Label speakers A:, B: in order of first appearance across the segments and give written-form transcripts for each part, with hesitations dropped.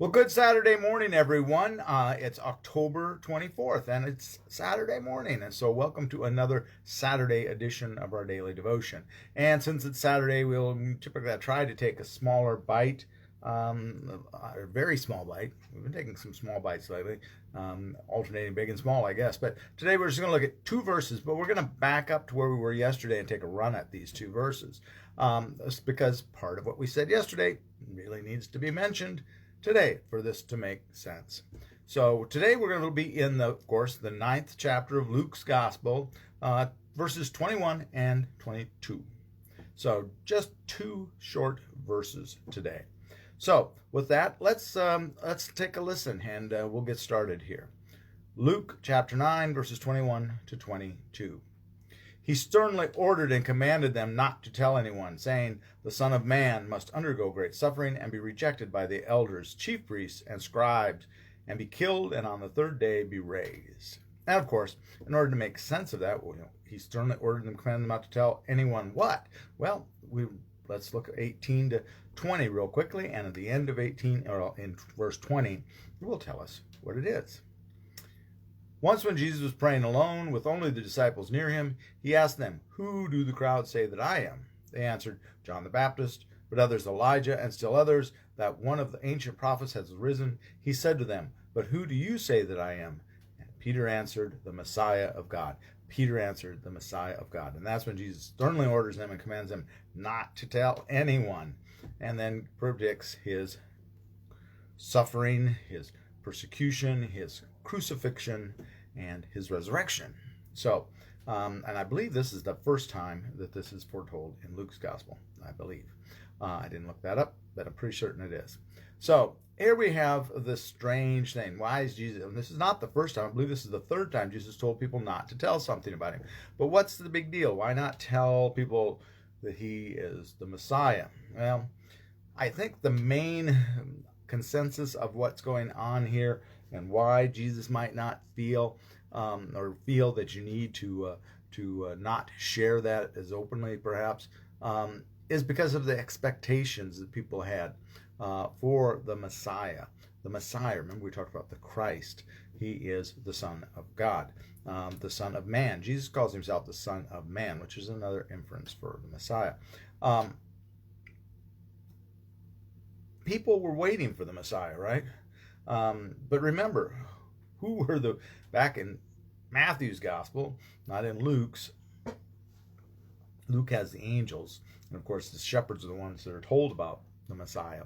A: Well, good Saturday morning, everyone. It's October 24th, and it's Saturday morning. And so welcome to another Saturday edition of our daily devotion. And since it's Saturday, we'll typically try to take a smaller bite, a very small bite. We've been taking some small bites lately, alternating big and small, I guess. But today we're just going to look at two verses, but we're going to back up to where we were yesterday and take a run at these two verses. Because part of what we said yesterday really needs to be mentioned today for this to make sense. So today we're going to be in, of course, the 9th chapter of Luke's Gospel, verses 21 and 22. So just two short verses today. So with that, let's take a listen, and we'll get started here. Luke chapter 9, verses 21 to 22. He sternly ordered and commanded them not to tell anyone, saying, "The Son of Man must undergo great suffering and be rejected by the elders, chief priests, and scribes, and be killed, and on the third day be raised." And of course, in order to make sense of that, he sternly ordered them, commanded them not to tell anyone what? Well, let's look at 18 to 20 real quickly, and at the end of 18, or in verse 20, it will tell us what it is. Once when Jesus was praying alone with only the disciples near him, he asked them, "Who do the crowd say that I am?" They answered, "John the Baptist, but others Elijah, and still others that one of the ancient prophets has risen." He said to them, "But who do you say that I am?" And Peter answered, "The Messiah of God." Peter answered, "The Messiah of God." And that's when Jesus sternly orders them and commands them not to tell anyone, and then predicts his suffering, his persecution, his crucifixion, and his resurrection. So, and I believe this is the first time that this is foretold in Luke's Gospel, I believe. I didn't look that up, but I'm pretty certain it is. So here we have this strange thing. Why is Jesus, and this is not the first time, I believe this is the third time Jesus told people not to tell something about him. But what's the big deal? Why not tell people that he is the Messiah? Well, I think the main consensus of what's going on here and why Jesus might not feel that you need to not share that as openly, perhaps, is because of the expectations that people had for the Messiah. The Messiah, remember we talked about the Christ. He is the Son of God, the Son of Man. Jesus calls himself the Son of Man, which is another inference for the Messiah. People were waiting for the Messiah, right? But remember, who were back in Matthew's Gospel, not in Luke's. Luke has the angels, and of course the shepherds are the ones that are told about the Messiah.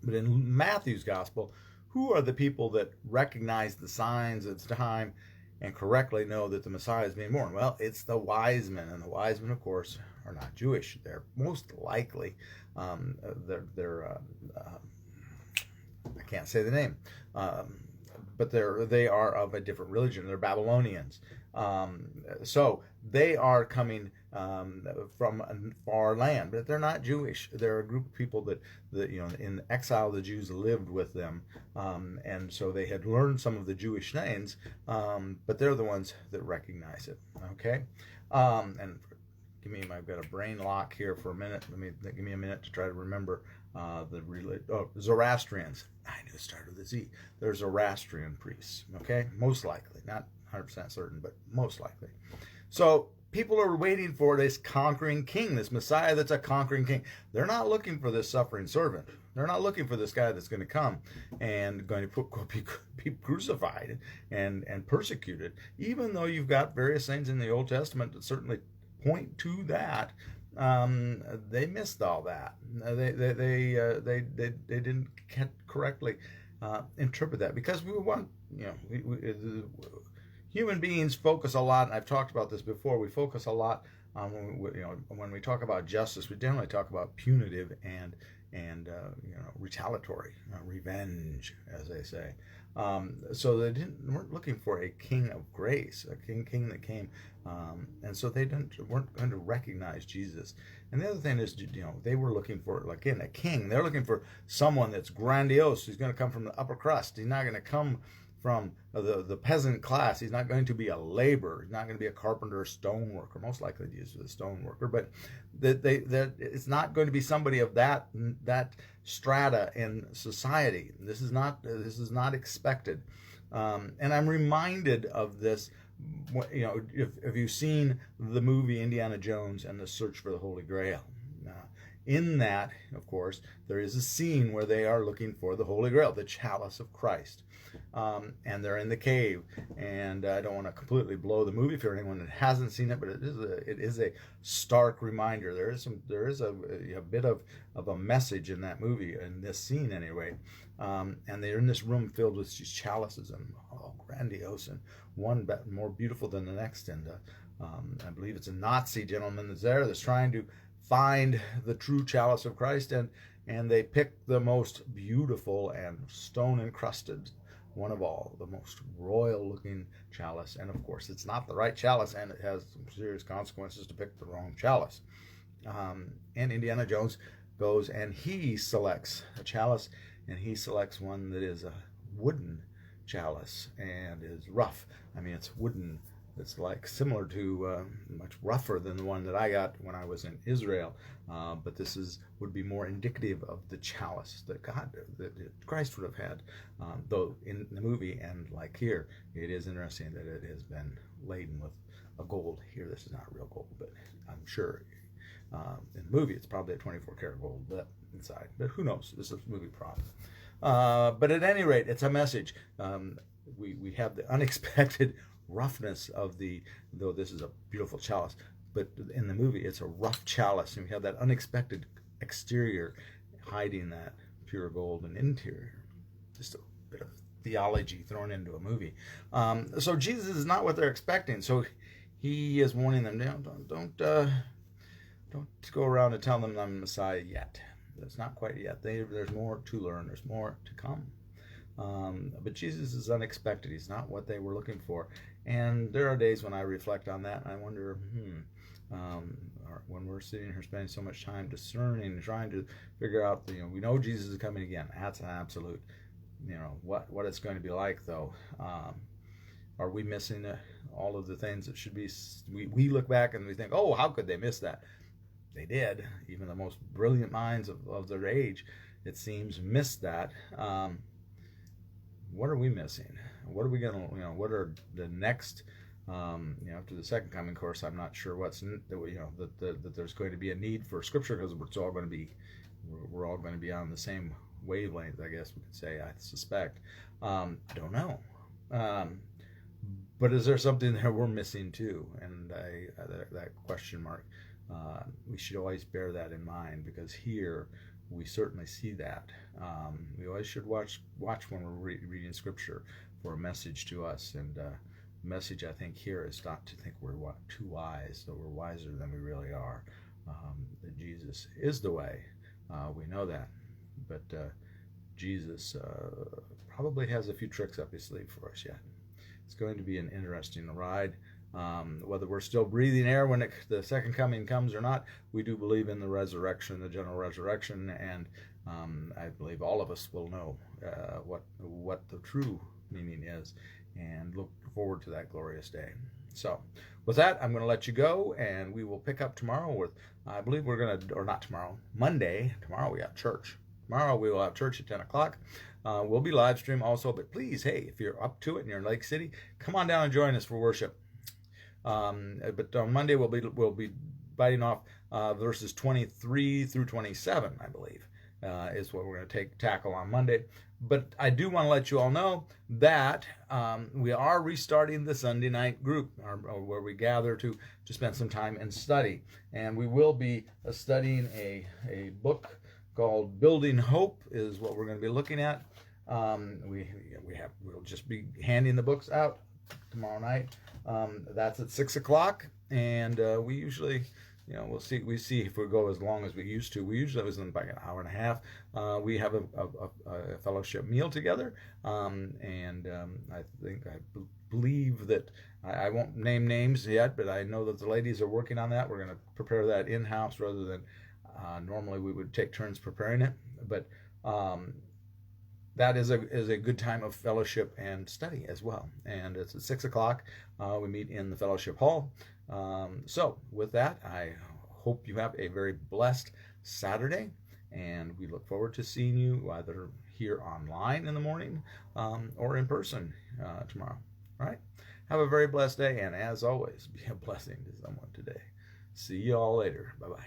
A: But in Matthew's Gospel, who are the people that recognize the signs of the time and correctly know that the Messiah is being born? Well, it's the wise men, and the wise men, of course, are not Jewish. They're most likely, I can't say the name, but they are of a different religion. They're Babylonians. So they are coming from a far land, but they're not Jewish. They're a group of people that in exile the Jews lived with them, and so they had learned some of the Jewish names, but they're the ones that recognize it. Okay, and I've got a brain lock here for a minute. Give me a minute to try to remember Zoroastrians. I knew it started with a Z. They're Zoroastrian priests. Okay, most likely, not 100% certain, but most likely. So people are waiting for this conquering king, this Messiah that's a conquering king. They're not looking for this suffering servant. They're not looking for this guy that's going to come and going to be crucified and persecuted. Even though you've got various things in the Old Testament that certainly point to that, they missed all that. They didn't correctly interpret that, because we want, human beings focus a lot, and I've talked about this before. We focus a lot on when we talk about justice. We generally talk about punitive and retaliatory, revenge, as they say. So they weren't looking for a king of grace, a king that came, and so they weren't going to recognize Jesus. And the other thing is, they were looking for, again, a king. They're looking for someone that's grandiose, who's going to come from the upper crust. He's not going to come from the peasant class. He's not going to be a laborer. He's not going to be a carpenter or stone worker. Most likely he's a stone worker, but that it's not going to be somebody of that strata in society. This is not expected. And I'm reminded of this. If you've seen the movie Indiana Jones and the Search for the Holy Grail, in that, of course, there is a scene where they are looking for the Holy Grail, the chalice of Christ, and they're in the cave. And I don't want to completely blow the movie for anyone that hasn't seen it, but it is a stark reminder. There is a bit of a message in that movie, in this scene anyway. And they're in this room filled with these chalices, and grandiose, and one more beautiful than the next. And I believe it's a Nazi gentleman that's trying to find the true chalice of Christ, and they pick the most beautiful and stone encrusted one of all, the most royal looking chalice. And of course it's not the right chalice, and it has some serious consequences to pick the wrong chalice. And Indiana Jones goes and he selects a chalice, and he selects one that is a wooden chalice and is rough. I mean, it's wooden. It's like similar to, much rougher than the one that I got when I was in Israel. But this would be more indicative of the chalice that Christ would have had. Though in the movie, and like here, it is interesting that it has been laden with a gold. Here, this is not real gold, but I'm sure in the movie it's probably a 24-karat gold inside. But who knows? This is a movie prop. But at any rate, it's a message. We have the unexpected roughness of though this is a beautiful chalice, but in the movie it's a rough chalice, and we have that unexpected exterior hiding that pure gold and interior. Just a bit of theology thrown into a movie. So Jesus is not what they're expecting. So he is warning them, don't go around and tell them I'm Messiah yet. That's not quite yet. There's more to learn. There's more to come. But Jesus is unexpected. He's not what they were looking for. And there are days when I reflect on that, and I wonder, when we're sitting here spending so much time discerning and trying to figure out, we know Jesus is coming again. That's an absolute. What it's going to be like, though. Are we missing all of the things that should be? We look back and we think, oh, how could they miss that? They did. Even the most brilliant minds of their age, it seems, missed that. What are we missing? What are we going to, what are the next, after the second coming? Of course, I'm not sure that there's going to be a need for Scripture, because we're all going to be on the same wavelength, I guess we could say, I suspect. I don't know. But is there something that we're missing too? And that question mark, we should always bear that in mind, because here we certainly see that. We always should watch when we're reading Scripture for a message to us. And the message, I think, here is not to think we're too wise, though we're wiser than we really are. That Jesus is the way. We know that. But Jesus probably has a few tricks up his sleeve for us yet. It's going to be an interesting ride. Whether we're still breathing air when the second coming comes or not, we do believe in the resurrection, the general resurrection, and I believe all of us will know what the true meaning is, and look forward to that glorious day. So with that, I'm going to let you go, and we will pick up tomorrow with, I believe we're going to, or not tomorrow, Monday. Tomorrow we have church. Tomorrow we will have church at 10 o'clock. We'll be live stream also, but please, hey, if you're up to it and you're in Lake City, come on down and join us for worship. But on Monday we'll be biting off verses 23 through 27, I believe, is what we're going to tackle on Monday. But I do want to let you all know that we are restarting the Sunday night group, where we gather to spend some time and study. And we will be studying a book called Building Hope, is what we're going to be looking at. We'll just be handing the books out tomorrow night. That's at 6 o'clock, and we usually, we see if we go as long as we used to. We usually was in about an hour and a half. We have a fellowship meal together, and I believe that I won't name names yet, but I know that the ladies are working on that. We're going to prepare that in-house rather than normally we would take turns preparing it. But that is a good time of fellowship and study as well. And it's at 6 o'clock. We meet in the fellowship hall. So with that, I hope you have a very blessed Saturday, and we look forward to seeing you either here online in the morning or in person tomorrow. All right. Have a very blessed day, and as always, be a blessing to someone today. See you all later. Bye-bye.